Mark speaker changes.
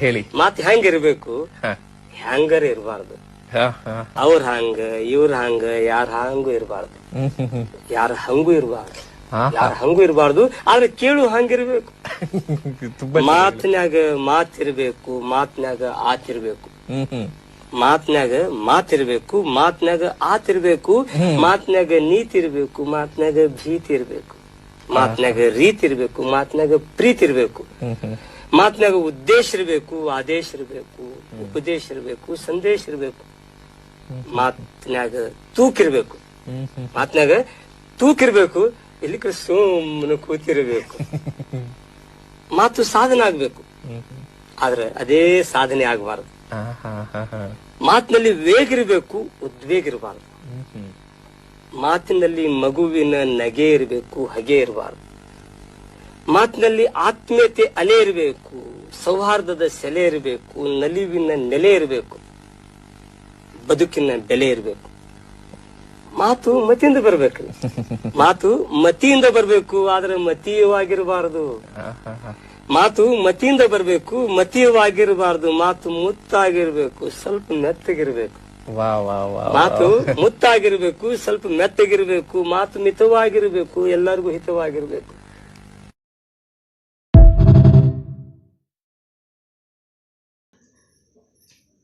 Speaker 1: ಹೇಳಿ.
Speaker 2: ಮಾತ್ ಹೆಂಗಿರ್ಬೇಕು, ಹೆಂಗಾರ ಇರಬಾರ್ದು. ಅವ್ರ ಹಂಗ ಇವ್ರ ಹಂಗ ಯಾರ ಹಂಗೂ ಇರಬಾರ್ದು, ಯಾರ ಹಂಗೂ ಇರಬಾರ್ದು, ಯಾರ ಹಂಗೂ ಇರಬಾರ್ದು. ಆದ್ರೆ ಕೇಳು ಹಂಗಿರ್ಬೇಕು. ಮಾತಿನ್ಯಾಗ ಮಾತಿರ್ಬೇಕು, ಮಾತಿನ್ಯಾಗ ಆತಿರ್ಬೇಕು, ಮಾತಿನ್ಯಾಗ ಮಾತಿರ್ಬೇಕು, ಮಾತಿನ್ಯಾಗ ಆತಿರ್ಬೇಕು, ಮಾತಿನ್ಯಾಗ ನೀತಿ ಇರ್ಬೇಕು, ಮಾತಿನ್ಯಾಗ ಭೀತಿ ಇರ್ಬೇಕು, ಮಾತಿನ್ಯಾಗ ರೀತಿ ಇರ್ಬೇಕು, ಮಾತಿನ್ಯಾಗ ಪ್ರೀತಿ ಇರ್ಬೇಕು, ಮಾತಿನಾಗ ಉದ್ದೇಶ ಇರಬೇಕು, ಆದೇಶ ಇರಬೇಕು, ಉಪದೇಶ ಇರಬೇಕು, ಸಂದೇಶ ಇರಬೇಕು, ಮಾತಿನಾಗ ತೂಕಿರ್ಬೇಕು, ಮಾತಿನಾಗ ತೂಕಿರ್ಬೇಕು. ಇಲ್ಲಿ ಸುಮ್ಮನೆ ಕೂತಿರ್ಬೇಕು. ಮಾತು ಸಾಧನೆ ಆಗ್ಬೇಕು, ಆದ್ರೆ ಅದೇ ಸಾಧನೆ ಆಗಬಾರದು. ಮಾತಿನಲ್ಲಿ ವೇಗ ಇರಬೇಕು, ಉದ್ವೇಗ ಇರಬಾರದು. ಮಾತಿನಲ್ಲಿ ಮಗುವಿನ ನಗೆ ಇರಬೇಕು, ಹಗೆ ಇರಬಾರದು. ಮಾತಿನಲ್ಲಿ ಆತ್ಮೀಯತೆ ಅಲೆ ಇರಬೇಕು, ಸೌಹಾರ್ದದ ಸೆಲೆ ಇರಬೇಕು, ನಲಿವಿನ ನೆಲೆ ಇರಬೇಕು, ಬದುಕಿನ ಬೆಲೆ ಇರಬೇಕು. ಮಾತು ಮತಿಯಿಂದ ಬರ್ಬೇಕು, ಮಾತು ಮತಿಯಿಂದ ಬರ್ಬೇಕು, ಆದ್ರೆ ಮತೀಯವಾಗಿರಬಾರದು. ಮಾತು ಮತಿಯಿಂದ ಬರ್ಬೇಕು, ಮತೀಯವಾಗಿರಬಾರದು. ಮಾತು ಮುತ್ತಾಗಿರ್ಬೇಕು, ಸ್ವಲ್ಪ ಮೆತ್ತಗಿರ್ಬೇಕು. ಮಾತು ಮುತ್ತಾಗಿರ್ಬೇಕು, ಸ್ವಲ್ಪ ಮೆತ್ತಗಿರ್ಬೇಕು. ಮಾತು ಮಿತವಾಗಿರ್ಬೇಕು, ಎಲ್ಲರಿಗೂ ಹಿತವಾಗಿರ್ಬೇಕು.